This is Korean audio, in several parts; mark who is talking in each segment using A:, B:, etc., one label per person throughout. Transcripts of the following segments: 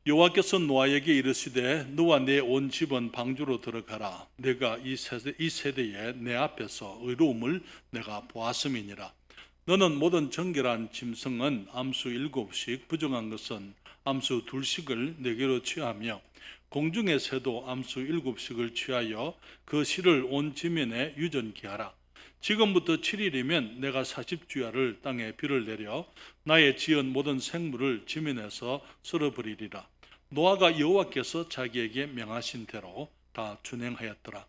A: 여호와께서 노아에게 이르시되 너와 내 온 집은 방주로 들어가라. 내가 이 세대에 내 앞에서 의로움을 내가 보았음이니라. 너는 모든 정결한 짐승은 암수 7씩, 부정한 것은 암수 2씩을 내게로 취하며 공중의 새도 암수 7씩을 취하여 그 실을 온 지면에 유전케 하라. 지금부터 7일이면 내가 40주야를 땅에 비를 내려 나의 지은 모든 생물을 지면에서 쓸어버리리라. 노아가 여호와께서 자기에게 명하신 대로 다 준행하였더라.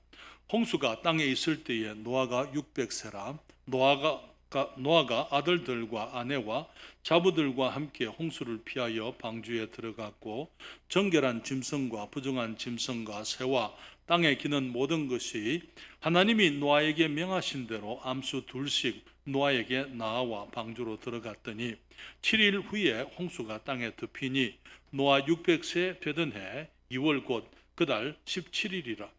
A: 홍수가 땅에 있을 때에 노아가 600세라. 노아가 아들들과 아내와 자부들과 함께 홍수를 피하여 방주에 들어갔고, 정결한 짐승과 부정한 짐승과 새와 땅에 기는 모든 것이 하나님이 노아에게 명하신 대로 암수 2씩 노아에게 나아와 방주로 들어갔더니 7일 후에 홍수가 땅에 덮이니 노아 600세 되던 해 2월 곧 그달 17일이라.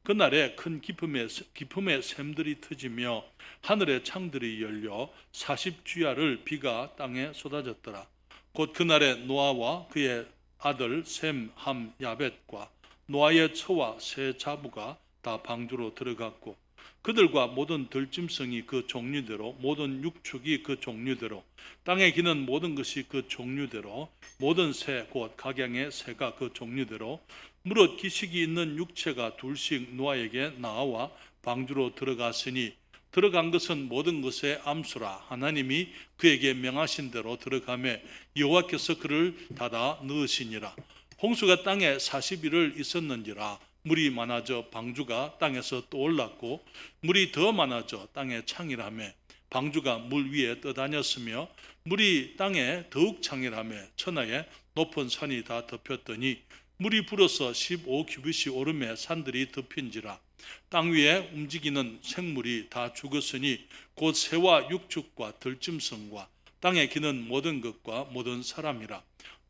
A: 그날에 큰 기품의 샘들이 터지며 하늘의 창들이 열려 40주야를 비가 땅에 쏟아졌더라. 곧 그날에 노아와 그의 아들 셈, 함, 야벳과 노아의 처와 세 자부가 다 방주로 들어갔고, 그들과 모든 들짐승이 그 종류대로, 모든 육축이 그 종류대로, 땅에 기는 모든 것이 그 종류대로, 모든 새 곧 각양의 새가 그 종류대로, 무릇 기식이 있는 육체가 2씩 노아에게 나와 방주로 들어갔으니 들어간 것은 모든 것의 암수라. 하나님이 그에게 명하신 대로 들어가매 여호와께서 그를 닫아 넣으시니라. 홍수가 땅에 40일을 있었는지라. 물이 많아져 방주가 땅에서 떠올랐고, 물이 더 많아져 땅에 창이라며 방주가 물 위에 떠다녔으며, 물이 땅에 더욱 창이라며 천하에 높은 산이 다 덮였더니 물이 불어서 15규빗이 오름에 산들이 덮인지라. 땅 위에 움직이는 생물이 다 죽었으니 곧 새와 육축과 들짐승과 땅에 기는 모든 것과 모든 사람이라.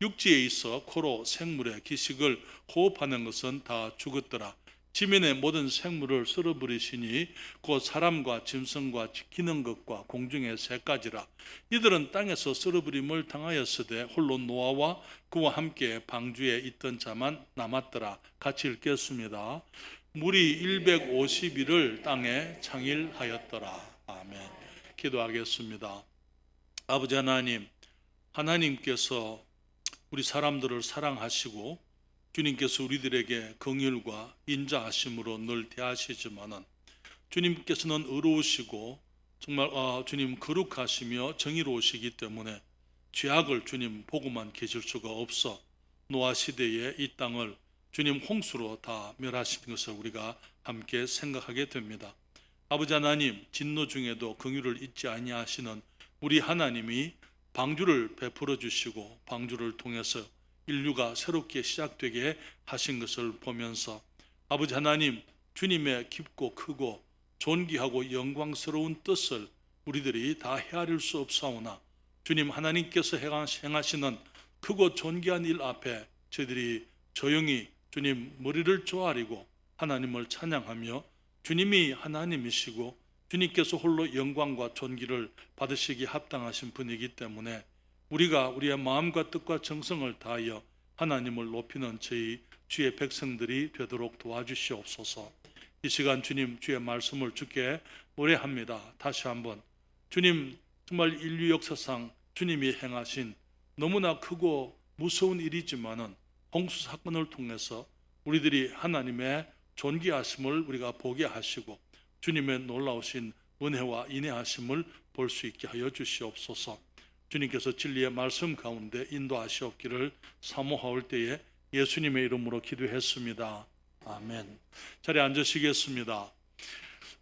A: 육지에 있어 코로 생물의 기식을 호흡하는 것은 다 죽었더라. 지면의 모든 생물을 쓸어버리시니 곧 사람과 짐승과 기는 것과 공중의 새까지라. 이들은 땅에서 쓸어버림을 당하였으되 홀로 노아와 그와 함께 방주에 있던 자만 남았더라. 같이 읽겠습니다. 물이 150일을 땅에 창일하였더라. 아멘. 기도하겠습니다. 아버지 하나님, 하나님께서 우리 사람들을 사랑하시고 주님께서 우리들에게 긍휼과 인자하심으로 늘 대하시지만은, 주님께서는 의로우시고 정말 주님 거룩하시며 정의로우시기 때문에 죄악을 주님 보고만 계실 수가 없어 노아 시대에 이 땅을 주님 홍수로 다 멸하신 것을 우리가 함께 생각하게 됩니다. 아버지 하나님, 진노 중에도 긍휼을 잊지 아니하시는 우리 하나님이 방주를 베풀어 주시고 방주를 통해서 인류가 새롭게 시작되게 하신 것을 보면서, 아버지 하나님, 주님의 깊고 크고 존귀하고 영광스러운 뜻을 우리들이 다 헤아릴 수 없사오나, 주님 하나님께서 행하시는 크고 존귀한 일 앞에 저희들이 조용히 주님 머리를 조아리고 하나님을 찬양하며, 주님이 하나님이시고 주님께서 홀로 영광과 존귀를 받으시기 합당하신 분이기 때문에 우리가 우리의 마음과 뜻과 정성을 다하여 하나님을 높이는 저희 주의 백성들이 되도록 도와주시옵소서. 이 시간 주님 주의 말씀을 주께 노래합니다. 다시 한번 주님, 정말 인류 역사상 주님이 행하신 너무나 크고 무서운 일이지만은 홍수 사건을 통해서 우리들이 하나님의 존귀하심을 우리가 보게 하시고 주님의 놀라우신 은혜와 인애하심을 볼 수 있게 하여 주시옵소서. 주님께서 진리의 말씀 가운데 인도하시옵기를 사모하올 때에 예수님의 이름으로 기도했습니다. 아멘. 자리에 앉으시겠습니다.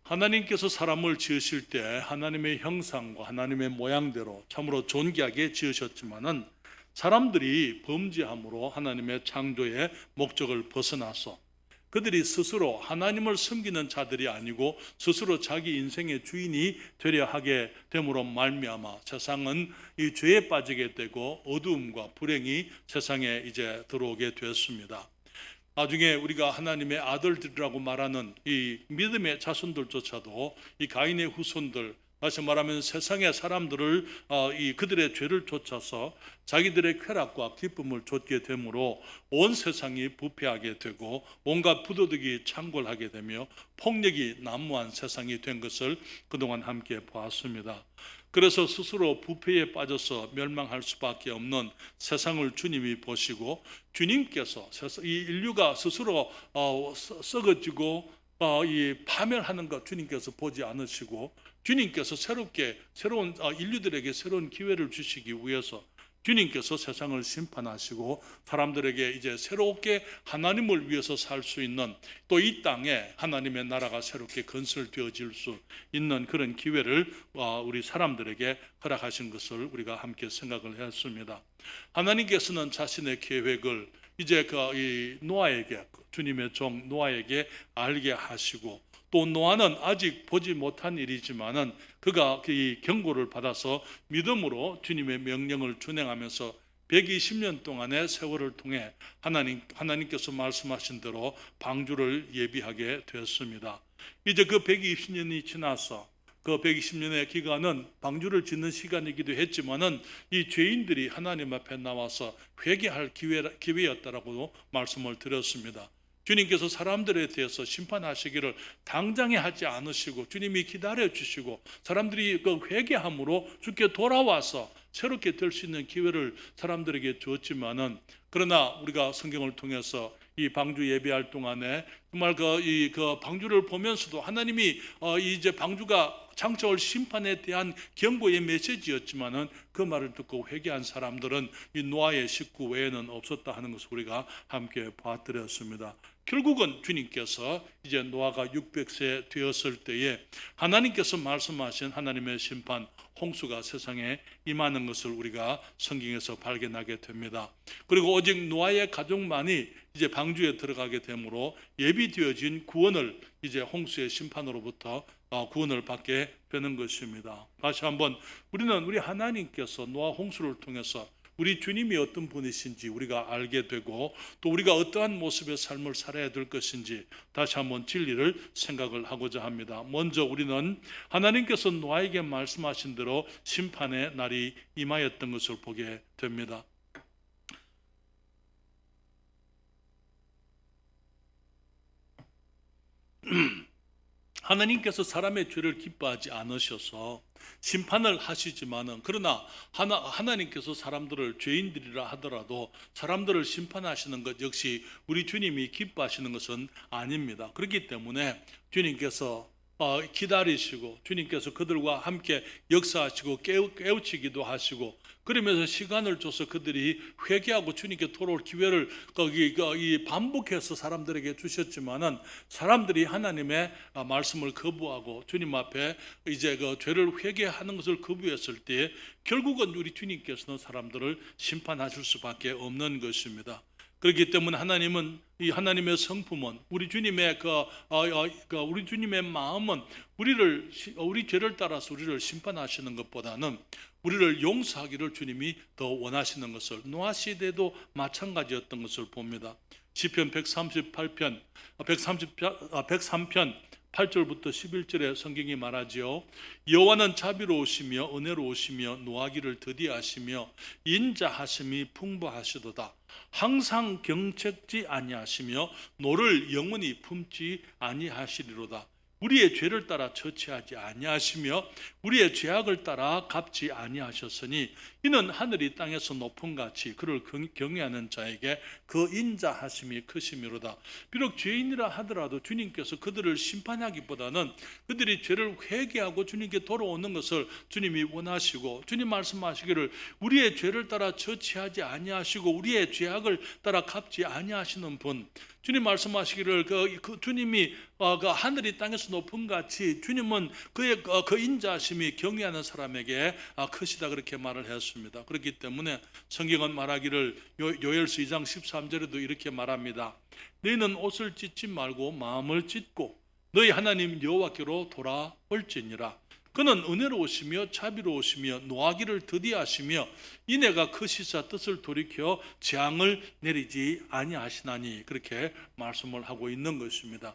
A: 하나님께서 사람을 지으실 때 하나님의 형상과 하나님의 모양대로 참으로 존귀하게 지으셨지만은, 사람들이 범죄함으로 하나님의 창조의 목적을 벗어나서 그들이 스스로 하나님을 섬기는 자들이 아니고 스스로 자기 인생의 주인이 되려 하게 됨으로 말미암아 세상은 이 죄에 빠지게 되고 어두움과 불행이 세상에 이제 들어오게 되었습니다. 나중에 우리가 하나님의 아들들이라고 말하는 이 믿음의 자손들조차도 이 가인의 후손들, 다시 말하면 세상의 사람들을 그들의 죄를 쫓아서 자기들의 쾌락과 기쁨을 좇게 되므로 온 세상이 부패하게 되고 온갖 부도덕이 창궐하게 되며 폭력이 난무한 세상이 된 것을 그동안 함께 보았습니다. 그래서 스스로 부패에 빠져서 멸망할 수밖에 없는 세상을 주님이 보시고 주님께서 이 인류가 스스로 썩어지고 이 파멸하는 것 주님께서 보지 않으시고 주님께서 새로운 인류들에게 새로운 기회를 주시기 위해서 주님께서 세상을 심판하시고 사람들에게 이제 새롭게 하나님을 위해서 살 수 있는, 또 이 땅에 하나님의 나라가 새롭게 건설되어질 수 있는 그런 기회를 우리 사람들에게 허락하신 것을 우리가 함께 생각을 했습니다. 하나님께서는 자신의 계획을 이제 이 노아에게, 주님의 종 노아에게 알게 하시고, 또 노아는 아직 보지 못한 일이지만은 그가 이 경고를 받아서 믿음으로 주님의 명령을 준행하면서 120년 동안의 세월을 통해 하나님께서 말씀하신 대로 방주를 예비하게 되었습니다. 이제 그 120년이 지나서 그 120년의 기간은 방주를 짓는 시간이기도 했지만은 이 죄인들이 하나님 앞에 나와서 회개할 기회였다라고 말씀을 드렸습니다. 주님께서 사람들에 대해서 심판하시기를 당장에 하지 않으시고 주님이 기다려 주시고 사람들이 그 회개함으로 주께 돌아와서 새롭게 될 수 있는 기회를 사람들에게 주었지만은, 그러나 우리가 성경을 통해서 이 방주 예배할 동안에 정말 그 방주를 보면서도 하나님이 이제 방주가 장차올 심판에 대한 경고의 메시지였지만은 그 말을 듣고 회개한 사람들은 이 노아의 식구 외에는 없었다 하는 것을 우리가 함께 봐드렸습니다. 결국은 주님께서 이제 노아가 600세 되었을 때에 하나님께서 말씀하신 하나님의 심판 홍수가 세상에 임하는 것을 우리가 성경에서 발견하게 됩니다. 그리고 오직 노아의 가족만이 이제 방주에 들어가게 되므로 예비되어진 구원을 이제 홍수의 심판으로부터 구원을 받게 되는 것입니다. 다시 한번 우리 하나님께서 노아 홍수를 통해서 우리 주님이 어떤 분이신지 우리가 알게 되고, 또 우리가 어떠한 모습의 삶을 살아야 될 것인지 다시 한번 진리를 생각을 하고자 합니다. 먼저 우리는 하나님께서 노아에게 말씀하신 대로 심판의 날이 임하였던 것을 보게 됩니다. 하나님께서 사람의 죄를 기뻐하지 않으셔서 심판을 하시지만은, 그러나 하나님께서 사람들을 죄인들이라 하더라도 사람들을 심판하시는 것 역시 우리 주님이 기뻐하시는 것은 아닙니다. 그렇기 때문에 주님께서 기다리시고 주님께서 그들과 함께 역사하시고 깨우치기도 하시고, 그러면서 시간을 줘서 그들이 회개하고 주님께 돌아올 기회를 반복해서 사람들에게 주셨지만은, 사람들이 하나님의 말씀을 거부하고 주님 앞에 이제 그 죄를 회개하는 것을 거부했을 때 결국은 우리 주님께서는 사람들을 심판하실 수밖에 없는 것입니다. 그렇기 때문에 하나님은, 이 하나님의 성품은, 우리 주님의 우리 주님의 마음은 우리 죄를 따라서 우리를 심판하시는 것보다는 우리를 용서하기를 주님이 더 원하시는 것을, 노아 시대도 마찬가지였던 것을 봅니다. 시편 103편 8절부터 11절에 성경이 말하지요. 여호와는 자비로우시며 은혜로우시며 노하기를 더디하시며 인자하심이 풍부하시도다. 항상 경책지 아니하시며 노를 영원히 품지 아니하시리로다. 우리의 죄를 따라 처치하지 아니하시며 우리의 죄악을 따라 갚지 아니하셨으니 이는 하늘이 땅에서 높은 같이 그를 경외하는 자에게 그 인자하심이 크심이로다. 비록 죄인이라 하더라도 주님께서 그들을 심판하기보다는 그들이 죄를 회개하고 주님께 돌아오는 것을 주님이 원하시고, 주님 말씀하시기를 우리의 죄를 따라 처치하지 아니하시고 우리의 죄악을 따라 갚지 아니하시는 분, 주님 말씀하시기를 그 주님이 그 하늘이 땅에서 높은 같이 주님은 그의 그 인자하심이 경외하는 사람에게 크시다, 그렇게 말을 했습니다. 그렇기 때문에 성경은 말하기를 요엘서 2장 13절에도 이렇게 말합니다. 너희는 옷을 찢지 말고 마음을 찢고 너희 하나님 여호와께로 돌아올지니라. 그는 은혜로우시며 자비로우시며 노하기를 더디하시며 이내가 크시사 뜻을 돌이켜 재앙을 내리지 아니하시나니, 그렇게 말씀을 하고 있는 것입니다.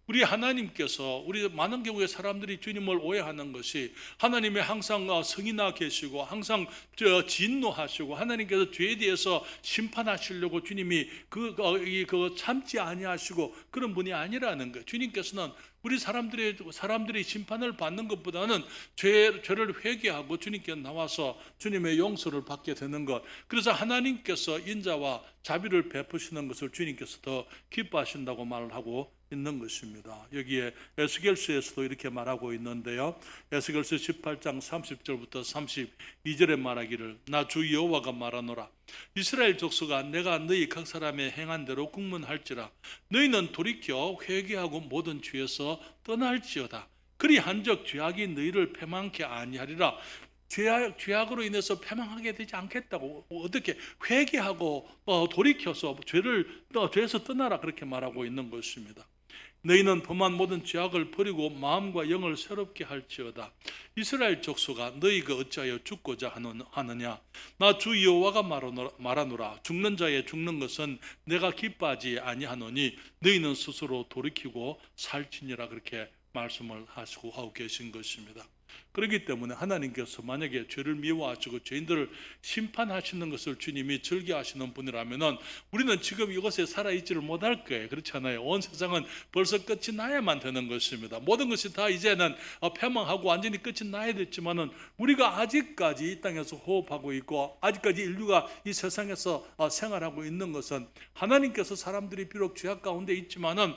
A: 우리 하나님께서 우리 많은 경우에 사람들이 주님을 오해하는 것이 하나님이 항상 성이나 계시고 항상 진노하시고 하나님께서 죄에 대해서 심판하시려고 주님이 그 참지 아니하시고 그런 분이 아니라는 거예요. 주님께서는 우리 사람들이 심판을 받는 것보다는 죄를 회개하고 주님께 나와서 주님의 용서를 받게 되는 것. 그래서 하나님께서 인자와 자비를 베푸시는 것을 주님께서 더 기뻐하신다고 말을 하고 있는 것입니다. 여기에 에스겔서에서도 이렇게 말하고 있는데요. 에스겔서 18장 30절부터 32절에 말하기를 나 주 여호와가 말하노라. 이스라엘 족속아 내가 너희 각 사람의 행한 대로 국문할지라. 너희는 돌이켜 회개하고 모든 죄에서 떠날지어다. 그리한즉 죄악이 너희를 패망케 아니하리라. 죄악으로 인해서 패망하게 되지 않겠다고. 어떻게 회개하고 돌이켜서 죄에서 떠나라 그렇게 말하고 있는 것입니다. 너희는 범한 모든 죄악을 버리고 마음과 영을 새롭게 할지어다. 이스라엘 족속아 너희가 어찌하여 죽고자 하느냐. 나 주 여호와가 말하노라. 죽는 자의 죽는 것은 내가 기뻐하지 아니하노니 너희는 스스로 돌이키고 살지니라 그렇게 말씀을 하고 계신 것입니다. 그렇기 때문에 하나님께서 만약에 죄를 미워하시고 죄인들을 심판하시는 것을 주님이 즐겨하시는 분이라면 우리는 지금 이것에 살아있지를 못할 거예요. 그렇잖아요. 온 세상은 벌써 끝이 나야만 되는 것입니다. 모든 것이 다 이제는 패망하고 완전히 끝이 나야 됐지만은 우리가 아직까지 이 땅에서 호흡하고 있고 아직까지 인류가 이 세상에서 생활하고 있는 것은 하나님께서 사람들이 비록 죄악 가운데 있지만은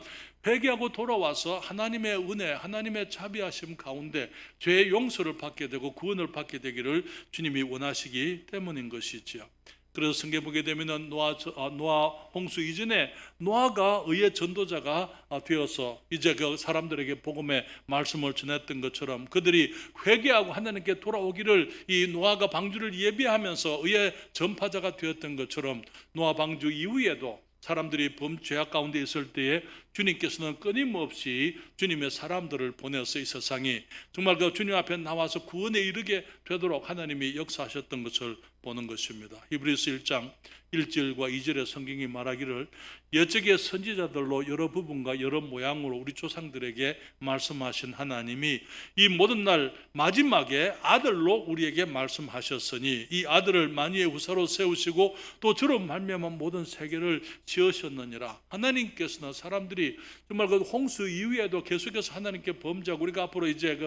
A: 회개하고 돌아와서 하나님의 은혜, 하나님의 자비하심 가운데 죄의 용서를 받게 되고 구원을 받게 되기를 주님이 원하시기 때문인 것이지요. 그래서 성경 보게 되면은 노아 홍수 이전에 노아가 의의 전도자가 되어서 이제 그 사람들에게 복음의 말씀을 전했던 것처럼 그들이 회개하고 하나님께 돌아오기를 이 노아가 방주를 예비하면서 의의 전파자가 되었던 것처럼 노아 방주 이후에도 사람들이 범죄악 가운데 있을 때에 주님께서는 끊임없이 주님의 사람들을 보내서 이 세상이 정말 그 주님 앞에 나와서 구원에 이르게 되도록 하나님이 역사하셨던 것을 보는 것입니다. 히브리서 1장 1절과 2절의 성경이 말하기를 여적의 선지자들로 여러 부분과 여러 모양으로 우리 조상들에게 말씀하신 하나님이 이 모든 날 마지막에 아들로 우리에게 말씀하셨으니 이 아들을 만유의 후사로 세우시고 또 저로 말미암아 모든 세계를 지으셨느니라. 하나님께서는 사람들이 정말 그 홍수 이후에도 계속해서 하나님께 범죄하고 우리가 앞으로 이제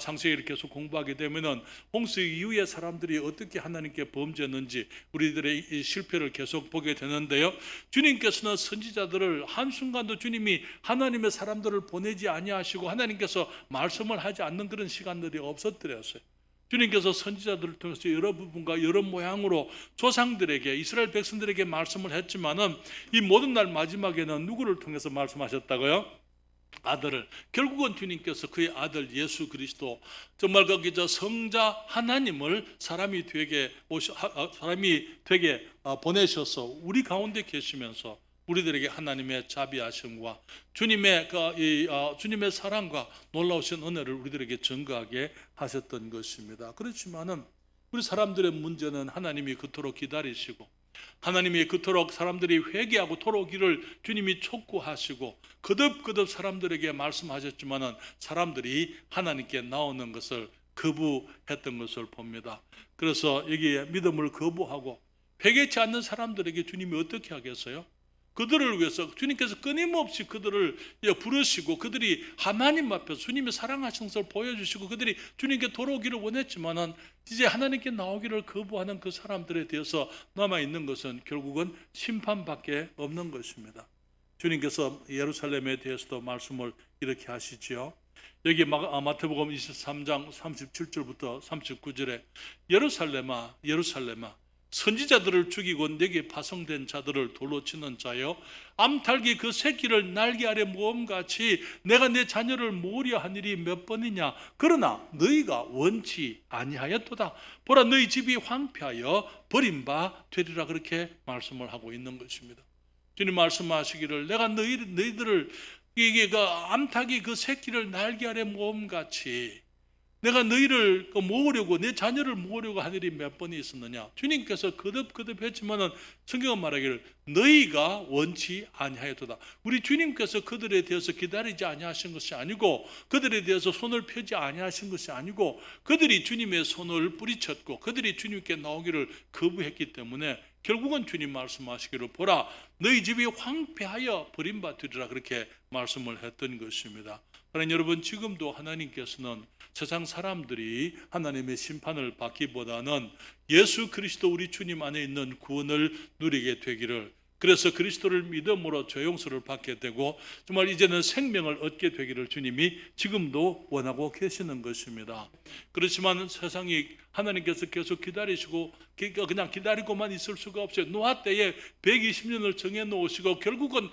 A: 창세기를 계속 공부하게 되면은 홍수 이후에 사람들이 어떻게 하나님께 범죄했는지 우리들의 이 실패를 계속 보게 되는데요. 주님께서는 선지자들을 한순간도 주님이 하나님의 사람들을 보내지 아니하시고 하나님께서 말씀을 하지 않는 그런 시간들이 없었더랬어요. 주님께서 선지자들을 통해서 여러 부분과 여러 모양으로 조상들에게 이스라엘 백성들에게 말씀을 했지만은 이 모든 날 마지막에는 누구를 통해서 말씀하셨다고요? 아들을. 결국은 주님께서 그의 아들 예수 그리스도 정말 성자 하나님을 사람이 되게 보내셔서 우리 가운데 계시면서 우리들에게 하나님의 자비하심과 주님의 사랑과 놀라우신 은혜를 우리들에게 증거하게 하셨던 것입니다. 그렇지만은 우리 사람들의 문제는 하나님이 그토록 기다리시고 하나님이 그토록 사람들이 회개하고 돌아오기를 주님이 촉구하시고 거듭 사람들에게 말씀하셨지만은 사람들이 하나님께 나오는 것을 거부했던 것을 봅니다. 그래서 여기에 믿음을 거부하고 회개치 않는 사람들에게 주님이 어떻게 하겠어요? 그들을 위해서 주님께서 끊임없이 그들을 부르시고 그들이 하나님 앞에서 주님의 사랑하신 것을 보여주시고 그들이 주님께 돌아오기를 원했지만은 이제 하나님께 나오기를 거부하는 그 사람들에 대해서 남아있는 것은 결국은 심판밖에 없는 것입니다. 주님께서 예루살렘에 대해서도 말씀을 이렇게 하시지요. 여기 마태복음 23장 37절부터 39절에 예루살렘아 예루살렘아 선지자들을 죽이고 내게 파송된 자들을 돌로 치는 자여 암탉이 그 새끼를 날개 아래 모음같이 내가 내 자녀를 모으려 한 일이 몇 번이냐. 그러나 너희가 원치 아니하였도다. 보라 너희 집이 황폐하여 버린 바 되리라. 그렇게 말씀을 하고 있는 것입니다. 주님 말씀하시기를 내가 너희들을 이게 암탉이 그 새끼를 날개 아래 모음같이 내가 너희를 모으려고, 내 자녀를 모으려고 한 일이 몇 번이 있었느냐. 주님께서 거듭거듭 했지만은 성경은 말하기를 너희가 원치 아니하였도다. 우리 주님께서 그들에 대해서 기다리지 아니하신 것이 아니고, 그들에 대해서 손을 펴지 아니하신 것이 아니고, 그들이 주님의 손을 뿌리쳤고 그들이 주님께 나오기를 거부했기 때문에 결국은 주님 말씀하시기를 보라, 너희 집이 황폐하여 버림받으리라, 그렇게 말씀을 했던 것입니다. 그러나 여러분, 지금도 하나님께서는 세상 사람들이 하나님의 심판을 받기보다는 예수 그리스도 우리 주님 안에 있는 구원을 누리게 되기를, 그래서 그리스도를 믿음으로 죄용서를 받게 되고 정말 이제는 생명을 얻게 되기를 주님이 지금도 원하고 계시는 것입니다. 그렇지만 세상이 하나님께서 계속 기다리시고 그냥 기다리고만 있을 수가 없어요. 노아 때에 120년을 정해 놓으시고 결국은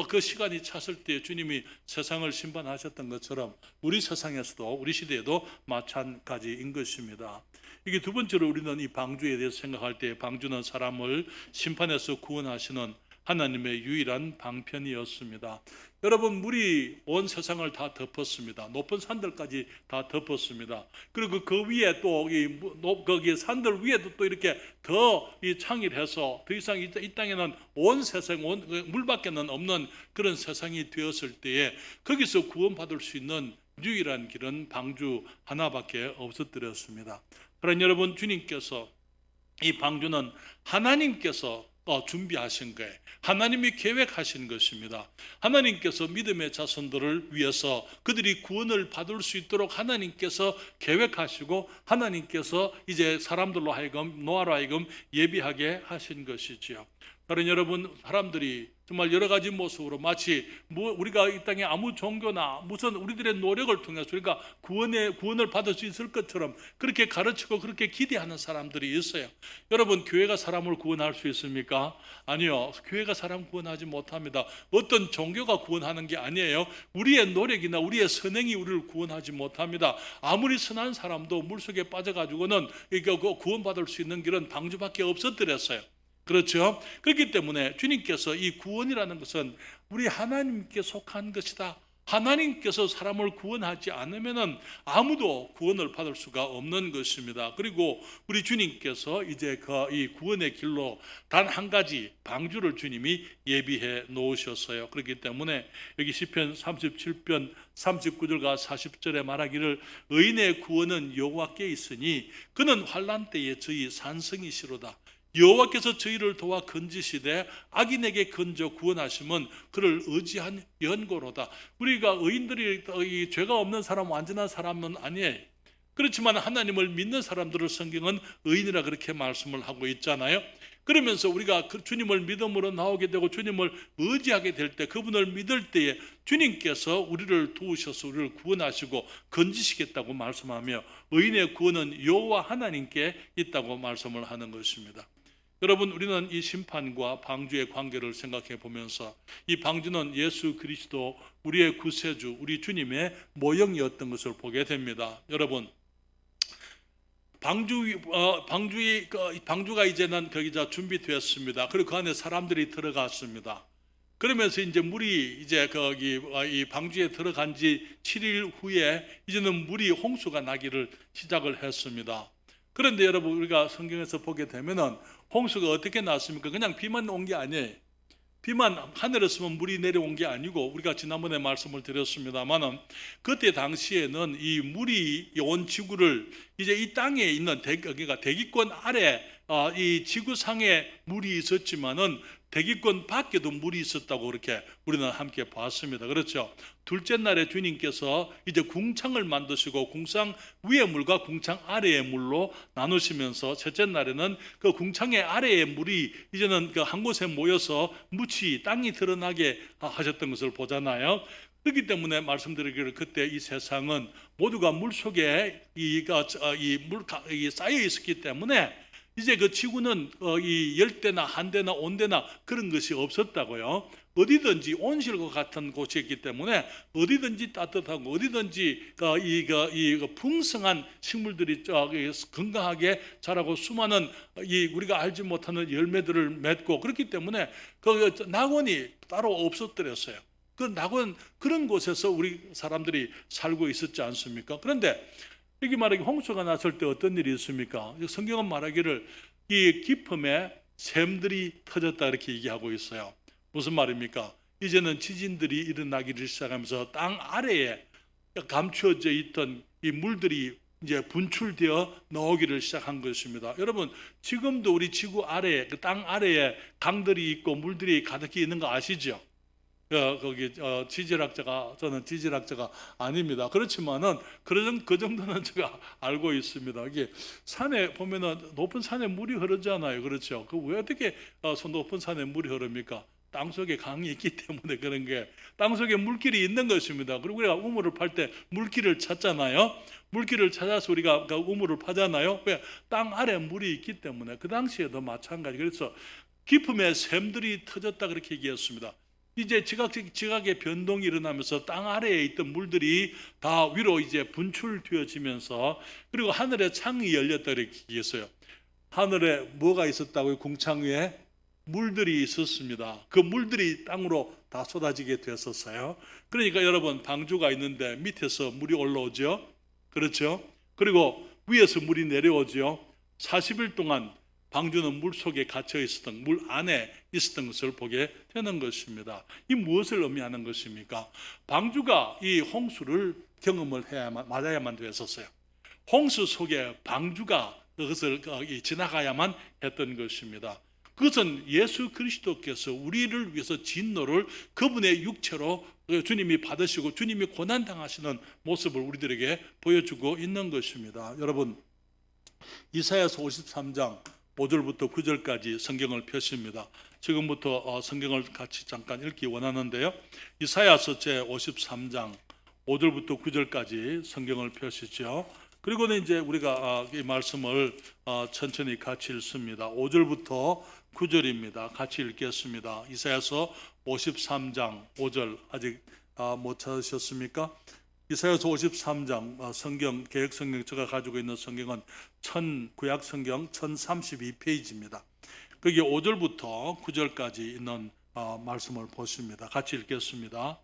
A: 그 시간이 찼을 때 주님이 세상을 심판하셨던 것처럼 우리 세상에서도, 우리 시대에도 마찬가지인 것입니다. 이게 두 번째로 우리는 이 방주에 대해서 생각할 때, 방주는 사람을 심판에서 구원하시는 하나님의 유일한 방편이었습니다. 여러분, 물이 온 세상을 다 덮었습니다. 높은 산들까지 다 덮었습니다. 그리고 그 위에 또 거기 산들 위에도 또 이렇게 더 이 창일해서 더 이상 이 땅에는 온 세상, 물밖에는 없는 그런 세상이 되었을 때에 거기서 구원받을 수 있는 유일한 길은 방주 하나밖에 없었더랬습니다. 그러나 여러분, 주님께서 이 방주는 하나님께서 준비하신 거예요. 하나님이 계획하신 것입니다. 하나님께서 믿음의 자손들을 위해서 그들이 구원을 받을 수 있도록 하나님께서 계획하시고 하나님께서 이제 사람들로 하여금, 노아로 하여금 예비하게 하신 것이지요. 다른 여러분, 사람들이 정말 여러 가지 모습으로 마치 우리가 이 땅에 아무 종교나 무슨 우리들의 노력을 통해서 우리가 구원을 받을 수 있을 것처럼 그렇게 가르치고 그렇게 기대하는 사람들이 있어요. 여러분, 교회가 사람을 구원할 수 있습니까? 아니요. 교회가 사람 구원하지 못합니다. 어떤 종교가 구원하는 게 아니에요. 우리의 노력이나 우리의 선행이 우리를 구원하지 못합니다. 아무리 선한 사람도 물속에 빠져가지고는 구원받을 수 있는 길은 방주밖에 없었더랬어요. 그렇죠? 그렇기 때문에 주님께서 이 구원이라는 것은 우리 하나님께 속한 것이다. 하나님께서 사람을 구원하지 않으면 아무도 구원을 받을 수가 없는 것입니다. 그리고 우리 주님께서 이제 이 구원의 길로 단 한 가지 방주를 주님이 예비해 놓으셨어요. 그렇기 때문에 여기 시편 37편 39절과 40절에 말하기를 의인의 구원은 여호와께 있으니 그는 환난 때에 저희 산성이시로다. 여호와께서 저희를 도와 건지시되 악인에게 건져 구원하심은 그를 의지한 연고로다. 우리가 의인들이 죄가 없는 사람, 완전한 사람은 아니에요. 그렇지만 하나님을 믿는 사람들을 성경은 의인이라 그렇게 말씀을 하고 있잖아요. 그러면서 우리가 그 주님을 믿음으로 나오게 되고 주님을 의지하게 될 때, 그분을 믿을 때에 주님께서 우리를 도우셔서 우리를 구원하시고 건지시겠다고 말씀하며 의인의 구원은 여호와 하나님께 있다고 말씀을 하는 것입니다. 여러분, 우리는 이 심판과 방주의 관계를 생각해 보면서 이 방주는 예수 그리스도, 우리의 구세주, 우리 주님의 모형이었던 것을 보게 됩니다. 여러분, 방주가 이제는 거기다 준비되었습니다. 그리고 그 안에 사람들이 들어갔습니다. 그러면서 이제 물이 이제 거기 이 방주에 들어간 지 7일 후에 이제는 물이 홍수가 나기를 시작을 했습니다. 그런데 여러분, 우리가 성경에서 보게 되면은 홍수가 어떻게 났습니까? 그냥 비만 온 게 아니에요. 비만 하늘에서만 물이 내려온 게 아니고, 우리가 지난번에 말씀을 드렸습니다만은 그때 당시에는 이 물이 온 지구를 이제 이 땅에 있는 그러니까 대기권 아래 이 지구상에 물이 있었지만은 대기권 밖에도 물이 있었다고 그렇게 우리는 함께 봤습니다. 그렇죠? 둘째 날에 주님께서 이제 궁창을 만드시고 궁창 위의 물과 궁창 아래의 물로 나누시면서 셋째 날에는 그 궁창의 아래의 물이 이제는 그 한 곳에 모여서 묻히 땅이 드러나게 하셨던 것을 보잖아요. 그렇기 때문에 말씀드리기를 그때 이 세상은 모두가 물 속에 쌓여 있었기 때문에 이제 그 지구는 이 열대나 한대나 온대나 그런 것이 없었다고요. 어디든지 온실과 같은 곳이었기 때문에 어디든지 따뜻하고 어디든지 이 풍성한 식물들이 건강하게 자라고 수많은 우리가 알지 못하는 열매들을 맺고, 그렇기 때문에 그 낙원이 따로 없었더랬어요. 그 낙원, 그런 곳에서 우리 사람들이 살고 있었지 않습니까? 그런데 여기 말하기 홍수가 났을 때 어떤 일이 있습니까? 성경은 말하기를 이 깊음에 샘들이 터졌다 이렇게 얘기하고 있어요. 무슨 말입니까? 이제는 지진들이 일어나기를 시작하면서 땅 아래에 감추어져 있던 이 물들이 이제 분출되어 나오기를 시작한 것입니다. 여러분, 지금도 우리 지구 아래에, 그 땅 아래에 강들이 있고 물들이 가득히 있는 거 아시죠? 거기 지질학자가, 저는 지질학자가 아닙니다. 그렇지만은 그 정도는 제가 알고 있습니다. 이게 산에 보면은 높은 산에 물이 흐르잖아요. 그렇죠? 그 왜 어떻게 높은 산에 물이 흐릅니까? 땅 속에 강이 있기 때문에 그런 게, 땅 속에 물길이 있는 것입니다. 그리고 우리가 우물을 팔 때 물길을 찾잖아요. 물길을 찾아서 우리가 그 우물을 파잖아요. 왜? 땅 아래 물이 있기 때문에. 그 당시에도 마찬가지. 그래서 깊음에 샘들이 터졌다 그렇게 얘기했습니다. 이제 지각의 변동이 일어나면서 땅 아래에 있던 물들이 다 위로 이제 분출되어지면서, 그리고 하늘에 창이 열렸다 이렇게 얘기했어요. 하늘에 뭐가 있었다고요? 궁창 위에 물들이 있었습니다. 그 물들이 땅으로 다 쏟아지게 되었었어요. 그러니까 여러분, 방주가 있는데 밑에서 물이 올라오죠. 그렇죠? 그리고 위에서 물이 내려오죠. 40일 동안 방주는 물 속에 갇혀 있었던, 물 안에 있었던 것을 보게 되는 것입니다. 이 무엇을 의미하는 것입니까? 방주가 이 홍수를 경험을 맞아야만 되었었어요. 홍수 속에 방주가 그것을 지나가야만 했던 것입니다. 그것은 예수 그리스도께서 우리를 위해서 진노를 그분의 육체로 주님이 받으시고 주님이 고난당하시는 모습을 우리들에게 보여주고 있는 것입니다. 여러분, 이사야서 53장 5절부터 9절까지 성경을 펴십니다. 지금부터 성경을 같이 잠깐 읽기 원하는데요. 이사야서 제53장 5절부터 9절까지 성경을 펴시죠. 그리고는 이제 우리가 이 말씀을 천천히 같이 읽습니다. 5절부터 9절입니다. 같이 읽겠습니다. 이사야서 53장 5절 아직 못 찾으셨습니까? 이사야서 53장 성경 개혁성경, 제가 가지고 있는 성경은 구약성경 1032페이지입니다. 거기 5절부터 9절까지 있는 말씀을 보십니다. 같이 읽겠습니다.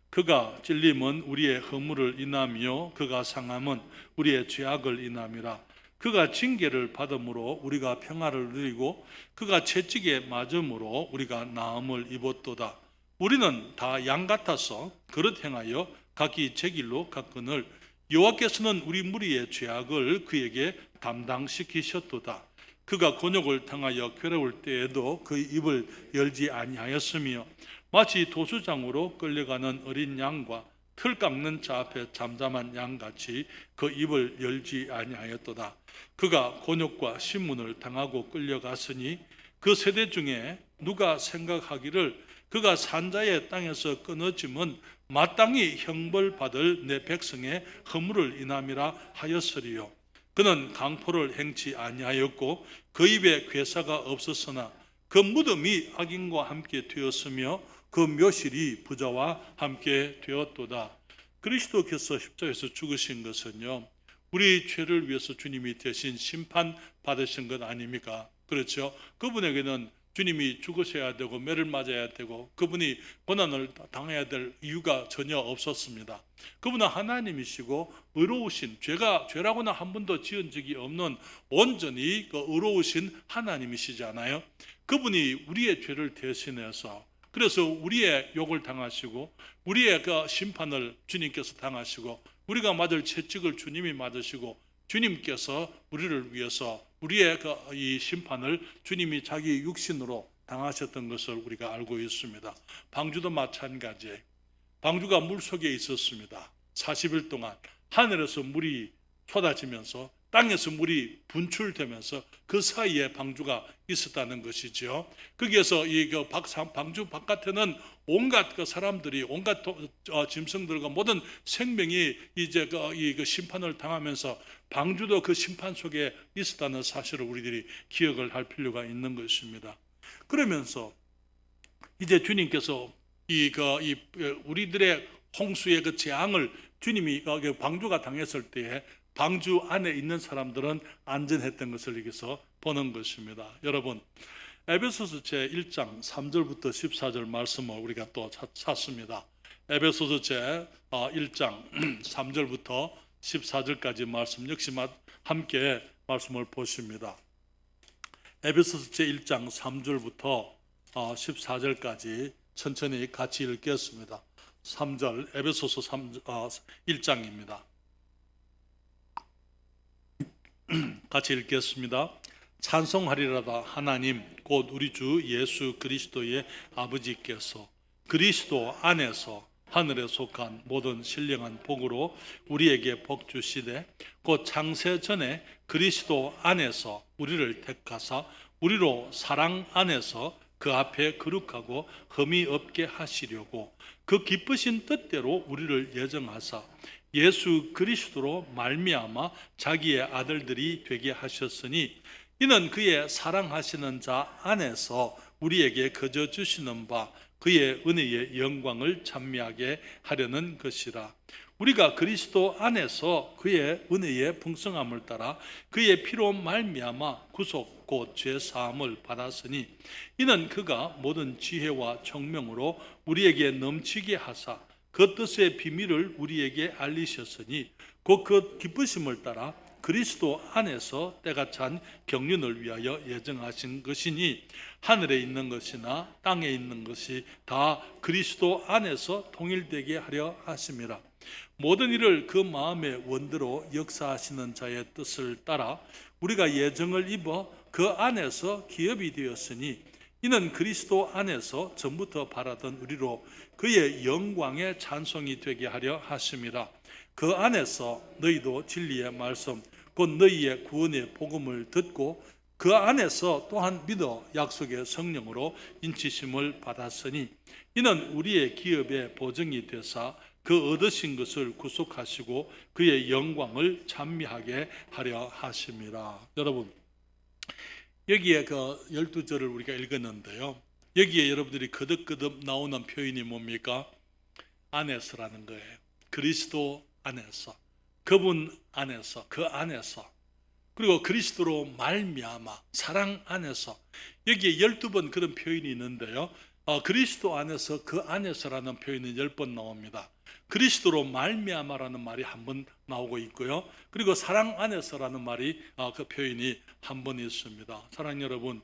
A: 그가 찔림은 우리의 허물을 인하며 그가 상함은 우리의 죄악을 인함이라. 그가 징계를 받음으로 우리가 평화를 누리고 그가 채찍에 맞음으로 우리가 나음을 입었도다. 우리는 다 양 같아서 그릇 행하여 각기 제 길로 갔거늘 여호와께서는 우리 무리의 죄악을 그에게 담당시키셨도다. 그가 곤욕을 당하여 괴로울 때에도 그 입을 열지 아니하였으며 마치 도수장으로 끌려가는 어린 양과 틀 깎는 자 앞에 잠잠한 양같이 그 입을 열지 아니하였도다. 그가 곤욕과 신문을 당하고 끌려갔으니 그 세대 중에 누가 생각하기를 그가 산자의 땅에서 끊어짐은 마땅히 형벌받을 내 백성의 허물을 인함이라 하였으리요. 그는 강포를 행치 아니하였고 그 입에 괴사가 없었으나 그 무덤이 악인과 함께 되었으며 그 묘실이 부자와 함께 되었도다. 그리스도께서 십자가에서 죽으신 것은요, 우리 죄를 위해서 주님이 대신 심판 받으신 것 아닙니까? 그렇죠? 그분에게는 주님이 죽으셔야 되고 매를 맞아야 되고 그분이 고난을 당해야 될 이유가 전혀 없었습니다. 그분은 하나님이시고 의로우신, 죄라고는 한 번도 지은 적이 없는 온전히 의로우신 하나님이시잖아요. 그분이 우리의 죄를 대신해서, 그래서 우리의 욕을 당하시고 우리의 그 심판을 주님께서 당하시고 우리가 맞을 채찍을 주님이 맞으시고 주님께서 우리를 위해서 우리의 이 심판을 주님이 자기 육신으로 당하셨던 것을 우리가 알고 있습니다. 방주도 마찬가지예요. 방주가 물속에 있었습니다. 40일 동안 하늘에서 물이 쏟아지면서 땅에서 물이 분출되면서 그 사이에 방주가 있었다는 것이죠. 거기에서 이 방주 바깥에는 온갖 사람들이, 온갖 짐승들과 모든 생명이 이제 그 심판을 당하면서 방주도 그 심판 속에 있었다는 사실을 우리들이 기억을 할 필요가 있는 것입니다. 그러면서 이제 주님께서 우리들의 홍수의 그 재앙을 주님이 방주가 당했을 때에 방주 안에 있는 사람들은 안전했던 것을 여기서 보는 것입니다. 여러분, 에베소서 제1장 3절부터 14절 말씀을 우리가 또 찾습니다. 에베소서 제1장 3절부터 14절까지 말씀 역시 함께 말씀을 보십니다. 에베소서 제1장 3절부터 14절까지 천천히 같이 읽겠습니다. 3절 에베소서 1장입니다. 같이 읽겠습니다. 찬송하리라다 하나님 곧 우리 주 예수 그리스도의 아버지께서 그리스도 안에서 하늘에 속한 모든 신령한 복으로 우리에게 복 주시되 곧 창세 전에 그리스도 안에서 우리를 택하사 우리로 사랑 안에서 그 앞에 거룩하고 흠이 없게 하시려고 그 기쁘신 뜻대로 우리를 예정하사 예수 그리스도로 말미암아 자기의 아들들이 되게 하셨으니 이는 그의 사랑하시는 자 안에서 우리에게 거저 주시는 바 그의 은혜의 영광을 찬미하게 하려는 것이라. 우리가 그리스도 안에서 그의 은혜의 풍성함을 따라 그의 피로 말미암아 구속 곧 죄 사함을 받았으니 이는 그가 모든 지혜와 총명으로 우리에게 넘치게 하사 그 뜻의 비밀을 우리에게 알리셨으니 곧 그 기쁘심을 따라 그리스도 안에서 때가 찬 경륜을 위하여 예정하신 것이니 하늘에 있는 것이나 땅에 있는 것이 다 그리스도 안에서 통일되게 하려 하심이라. 모든 일을 그 마음의 원대로 역사하시는 자의 뜻을 따라 우리가 예정을 입어 그 안에서 기업이 되었으니 이는 그리스도 안에서 전부터 바라던 우리로 그의 영광의 찬송이 되게 하려 하심이라. 그 안에서 너희도 진리의 말씀 곧 너희의 구원의 복음을 듣고 그 안에서 또한 믿어 약속의 성령으로 인치심을 받았으니 이는 우리의 기업의 보증이 되사 그 얻으신 것을 구속하시고 그의 영광을 찬미하게 하려 하심이라. 여러분, 여기에 그 12절을 우리가 읽었는데요, 여기에 여러분들이 거듭거듭 나오는 표현이 뭡니까? 안에서라는 거예요. 그리스도 안에서, 그분 안에서, 그 안에서, 그리고 그리스도로 말미암아 사랑 안에서. 여기에 12번 그런 표현이 있는데요, 그리스도 안에서, 그 안에서라는 표현이 10번 나옵니다. 그리스도로 말미암아라는 말이 한 번 나오고 있고요, 그리고 사랑 안에서라는 말이 그 표현이 한 번 있습니다. 사랑 여러분,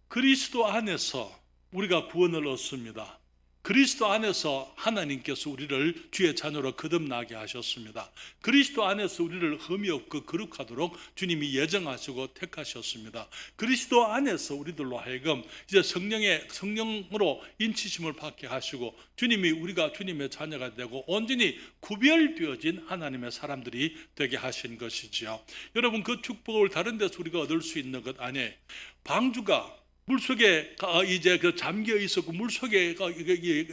A: 그리스도 안에서 우리가 구원을 얻습니다. 그리스도 안에서 하나님께서 우리를 주의 자녀로 거듭나게 하셨습니다. 그리스도 안에서 우리를 흠이 없고 거룩하도록 주님이 예정하시고 택하셨습니다. 그리스도 안에서 우리들로 하여금 이제 성령으로 인치심을 받게 하시고 주님이 우리가 주님의 자녀가 되고 온전히 구별되어진 하나님의 사람들이 되게 하신 것이지요. 여러분, 그 축복을 다른 데서 우리가 얻을 수 있는 것 아니에요. 방주가 물속에 이제 그 잠겨 있었고 물속에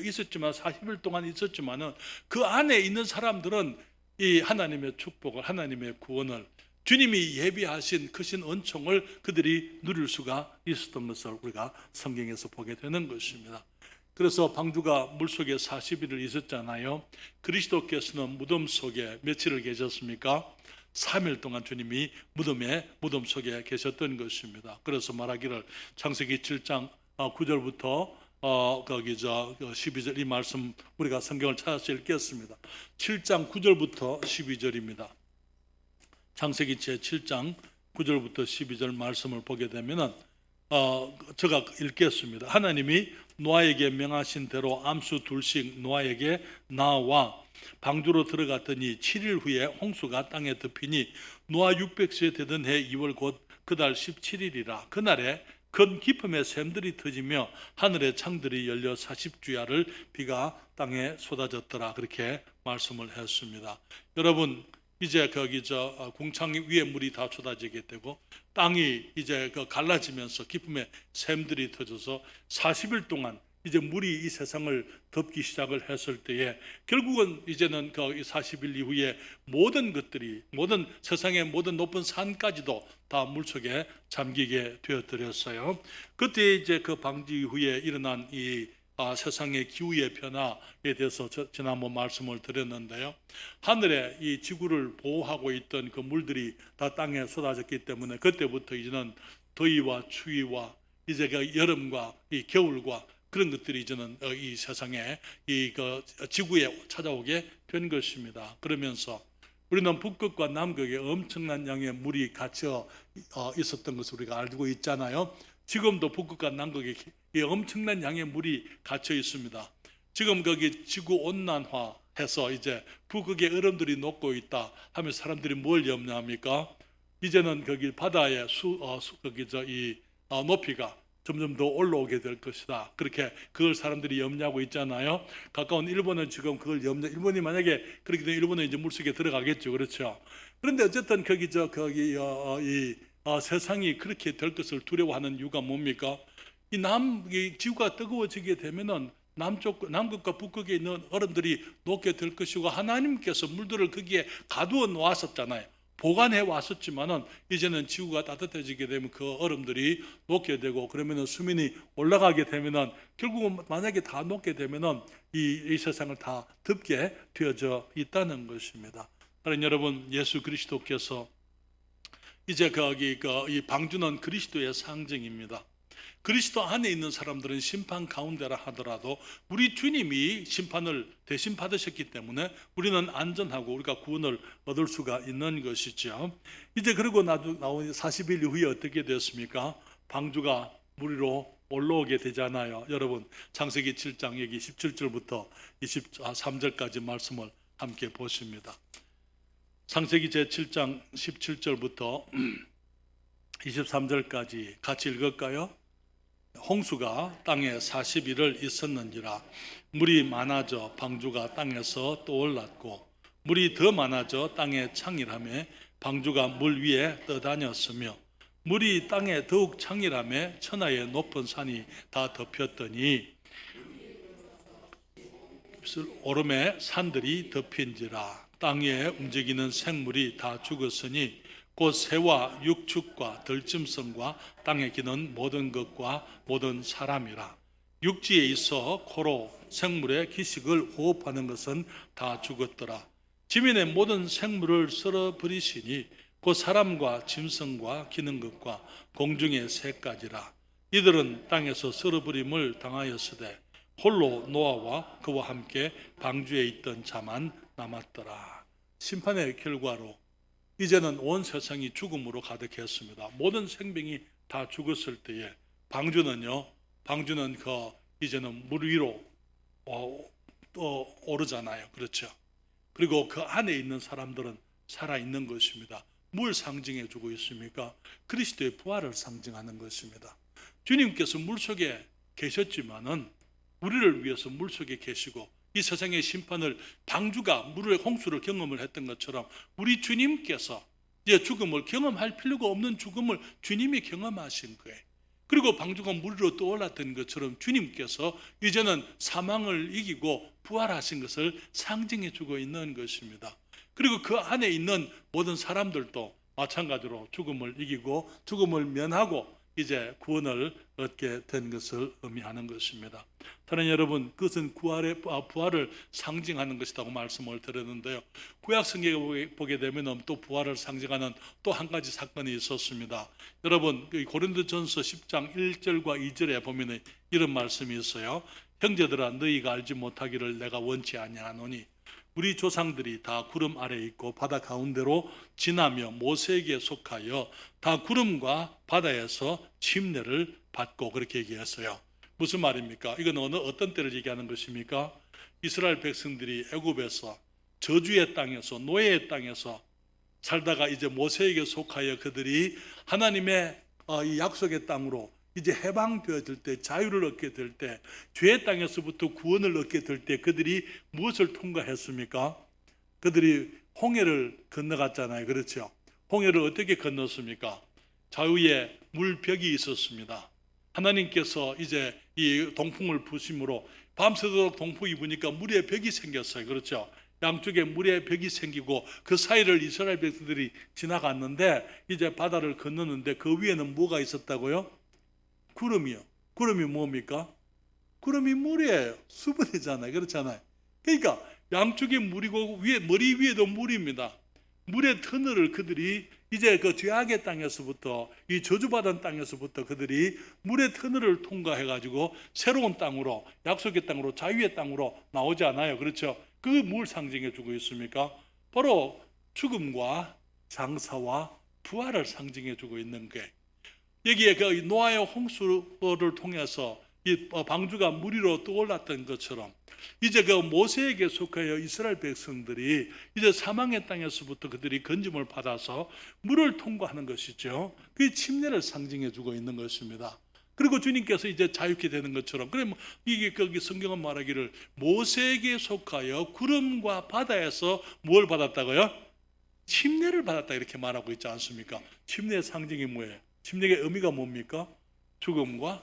A: 있었지만 40일 동안 있었지만은 그 안에 있는 사람들은 이 하나님의 축복을, 하나님의 구원을, 주님이 예비하신 크신 은총을 그들이 누릴 수가 있었던 것을 우리가 성경에서 보게 되는 것입니다. 그래서 방주가 물속에 40일을 있었잖아요. 그리스도께서는 무덤 속에 며칠을 계셨습니까? 3일 동안 주님이 무덤 속에 계셨던 것입니다. 그래서 말하기를 창세기 7장 9절부터 거기 12절 이 말씀 우리가 성경을 찾아서 읽겠습니다. 7장 9절부터 12절입니다. 창세기 제 7장 9절부터 12절 말씀을 보게 되면은 제가 읽겠습니다. 하나님이 노아에게 명하신 대로 암수 둘씩 노아에게 나와 방주로 들어갔더니 7일 후에 홍수가 땅에 덮이니 노아 600세 되던 해 2월 곧 그달 17일이라. 그날에 큰 기품의 샘들이 터지며 하늘의 창들이 열려 40주야를 비가 땅에 쏟아졌더라. 그렇게 말씀을 했습니다. 여러분, 이제 거기 궁창 위에 물이 다 쏟아지게 되고 땅이 이제 갈라지면서 기품의 샘들이 터져서 40일 동안 이제 물이 이 세상을 덮기 시작을 했을 때에 결국은 이제는 그 40일 이후에 모든 것들이, 모든 세상의 모든 높은 산까지도 다 물속에 잠기게 되어버렸어요. 그때 이제 그 방주 이후에 일어난 이 세상의 기후의 변화에 대해서 지난번 말씀을 드렸는데요, 하늘에 이 지구를 보호하고 있던 그 물들이 다 땅에 쏟아졌기 때문에 그때부터 이제는 더위와 추위와 이제 그 여름과 이 겨울과 그런 것들이 이제는 이 세상에 이 지구에 찾아오게 된 것입니다. 그러면서 우리는 북극과 남극에 엄청난 양의 물이 갇혀 있었던 것을 우리가 알고 있잖아요. 지금도 북극과 남극에 엄청난 양의 물이 갇혀 있습니다. 지금 거기 지구 온난화해서 이제 북극의 얼음들이 녹고 있다 하면 사람들이 뭘 염려합니까? 이제는 거기 바다의 높이가 점점 더 올라오게 될 것이다. 그렇게 그걸 사람들이 염려하고 있잖아요. 가까운 일본은 지금 그걸 일본이 만약에 그렇게 되면 일본은 이제 물속에 들어가겠죠. 그렇죠. 그런데 어쨌든 세상이 그렇게 될 것을 두려워하는 이유가 뭡니까? 이 지구가 뜨거워지게 되면은 남극과 북극에 있는 얼음들이 녹게 될 것이고, 하나님께서 물들을 거기에 가두어 놓았었잖아요. 보관해 왔었지만은 이제는 지구가 따뜻해지게 되면 그 얼음들이 녹게 되고, 그러면은 수면이 올라가게 되면은 결국은 만약에 다 녹게 되면은 이 세상을 다 덮게 되어져 있다는 것입니다. 그러나 여러분, 예수 그리스도께서 이제 이 방주는 그리스도의 상징입니다. 그리스도 안에 있는 사람들은 심판 가운데라 하더라도 우리 주님이 심판을 대신 받으셨기 때문에 우리는 안전하고 우리가 구원을 얻을 수가 있는 것이죠. 이제 그러고 나온 40일 이후에 어떻게 되었습니까? 방주가 물 위로 올라오게 되잖아요. 여러분, 창세기 7장 여기 17절부터 23절까지 말씀을 함께 보십니다. 창세기 제7장 17절부터 23절까지 같이 읽을까요? 홍수가 땅에 40일을 있었는지라 물이 많아져 방주가 땅에서 떠올랐고, 물이 더 많아져 땅에 창일하며 방주가 물 위에 떠다녔으며, 물이 땅에 더욱 창일하며 천하의 높은 산이 다 덮였더니 오름에 산들이 덮인지라. 땅에 움직이는 생물이 다 죽었으니 곧 새와 육축과 들짐승과 땅에 기는 모든 것과 모든 사람이라. 육지에 있어 코로 생물의 기식을 호흡하는 것은 다 죽었더라. 지면의 모든 생물을 썰어버리시니 곧 사람과 짐승과 기는 것과 공중의 새까지라. 이들은 땅에서 썰어버림을 당하였으되 홀로 노아와 그와 함께 방주에 있던 자만 남았더라. 심판의 결과로 이제는 온 세상이 죽음으로 가득했습니다. 모든 생명이 다 죽었을 때에 방주는 이제는 물 위로 오르잖아요. 그렇죠. 그리고 그 안에 있는 사람들은 살아 있는 것입니다. 뭘 상징해 주고 있습니까? 그리스도의 부활을 상징하는 것입니다. 주님께서 물속에 계셨지만은 우리를 위해서 물속에 계시고, 이 세상의 심판을 방주가 홍수를 경험을 했던 것처럼 우리 주님께서 이제 죽음을 경험할 필요가 없는 죽음을 주님이 경험하신 거예요. 그리고 방주가 물 위로 떠올랐던 것처럼 주님께서 이제는 사망을 이기고 부활하신 것을 상징해 주고 있는 것입니다. 그리고 그 안에 있는 모든 사람들도 마찬가지로 죽음을 이기고 죽음을 면하고 이제 구원을 얻게 된 것을 의미하는 것입니다. 사랑하는 여러분, 그것은 부활을 상징하는 것이라고 말씀을 드렸는데요. 구약 성경에 보게 되면 또 부활을 상징하는 또 한 가지 사건이 있었습니다. 여러분, 고린도전서 10장 1절과 2절에 보면 이런 말씀이 있어요. 형제들아, 너희가 알지 못하기를 내가 원치 아니하노니 우리 조상들이 다 구름 아래 있고 바다 가운데로 지나며 모세에게 속하여 다 구름과 바다에서 침례를 받고, 그렇게 얘기했어요. 무슨 말입니까? 이건 어떤 때를 얘기하는 것입니까? 이스라엘 백성들이 애굽에서 저주의 땅에서, 노예의 땅에서 살다가 이제 모세에게 속하여 그들이 하나님의 이 약속의 땅으로 이제 해방되어질 때, 자유를 얻게 될 때, 죄의 땅에서부터 구원을 얻게 될 때 그들이 무엇을 통과했습니까? 그들이 홍해를 건너갔잖아요. 그렇죠? 홍해를 어떻게 건넜습니까? 좌우에 물벽이 있었습니다. 하나님께서 이제 이 동풍을 부심으로 밤새도록 동풍이 부니까 물의 벽이 생겼어요. 그렇죠? 양쪽에 물의 벽이 생기고 그 사이를 이스라엘 백성들이 지나갔는데 이제 바다를 건너는데 그 위에는 뭐가 있었다고요? 구름이요. 구름이 뭡니까? 구름이 물이에요. 수분이잖아요. 그렇잖아요. 그러니까 양쪽에 물이고 머리 위에도 물입니다. 물의 터널을 그들이 이제 그 죄악의 땅에서부터, 이 저주받은 땅에서부터 그들이 물의 터널을 통과해가지고 새로운 땅으로, 약속의 땅으로, 자유의 땅으로 나오지 않아요. 그렇죠? 그 뭘 상징해 주고 있습니까? 바로 죽음과 장사와 부활을 상징해 주고 있는 게, 여기에 그 노아의 홍수를 통해서 이 방주가 물 위로 떠올랐던 것처럼 이제 그 모세에게 속하여 이스라엘 백성들이 이제 사망의 땅에서부터 그들이 건짐을 받아서 물을 통과하는 것이죠. 그 침례를 상징해 주고 있는 것입니다. 그리고 주님께서 이제 자유케 되는 것처럼, 그러면 이게 거기 성경은 말하기를 모세에게 속하여 구름과 바다에서 뭘 받았다고요? 침례를 받았다 이렇게 말하고 있지 않습니까? 침례의 상징이 뭐예요? 침례의 의미가 뭡니까? 죽음과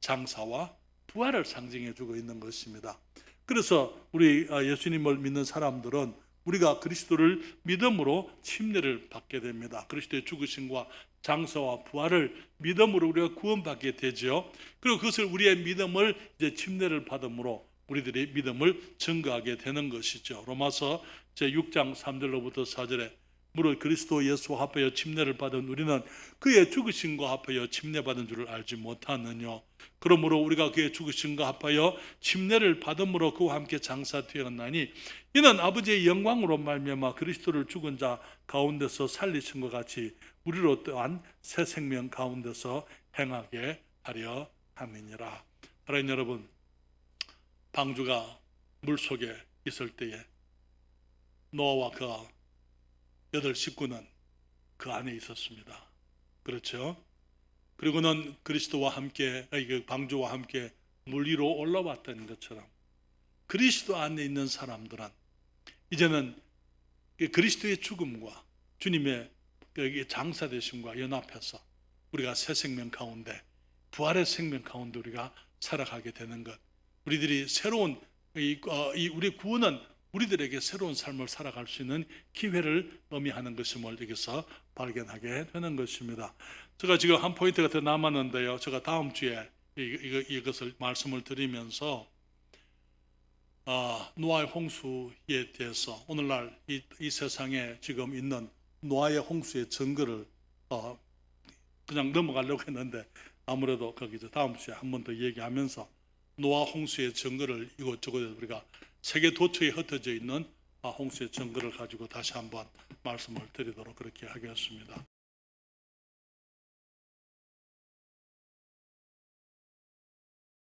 A: 장사와 부활을 상징해 주고 있는 것입니다. 그래서 우리 예수님을 믿는 사람들은 우리가 그리스도를 믿음으로 침례를 받게 됩니다. 그리스도의 죽으심과 장사와 부활을 믿음으로 우리가 구원받게 되죠. 그리고 그것을 우리의 믿음을 이제 침례를 받음으로 우리들이 믿음을 증거하게 되는 것이죠. 로마서 제6장 3절로부터 4절에 무릇 그리스도 예수와 합하여 침례를 받은 우리는 그의 죽으심과 합하여 침례받은 줄을 알지 못하느뇨. 그러므로 우리가 그의 죽으심과 합하여 침례를 받음으로 그와 함께 장사되었나니 이는 아버지의 영광으로 말미암아 그리스도를 죽은 자 가운데서 살리신 것 같이 우리로 또한 새 생명 가운데서 행하게 하려 함이니라. 사랑하는 여러분, 방주가 물속에 있을 때에 노아와 그 8 식구는 그 안에 있었습니다. 그렇죠? 그리고는 그리스도와 함께, 방주와 함께 물 위로 올라왔던 것처럼 그리스도 안에 있는 사람들은 이제는 그리스도의 죽음과 주님의 장사되심과 연합해서 우리가 새 생명 가운데, 부활의 생명 가운데 우리가 살아가게 되는 것, 우리들이 새로운 우리 구원은 우리들에게 새로운 삶을 살아갈 수 있는 기회를 의미하는 것임을 여기서 발견하게 되는 것입니다. 제가 지금 한 포인트가 더 남았는데요. 제가 다음 주에 이것을 말씀을 드리면서 노아의 홍수에 대해서 오늘날 이 세상에 지금 있는 노아의 홍수의 증거를 그냥 넘어가려고 했는데 아무래도 거기 다음 주에 한 번 더 얘기하면서 노아 홍수의 증거를 이곳저곳에 우리가 세계 도처에 흩어져 있는 홍수의 증거를 가지고 다시 한번 말씀을 드리도록 그렇게 하겠습니다.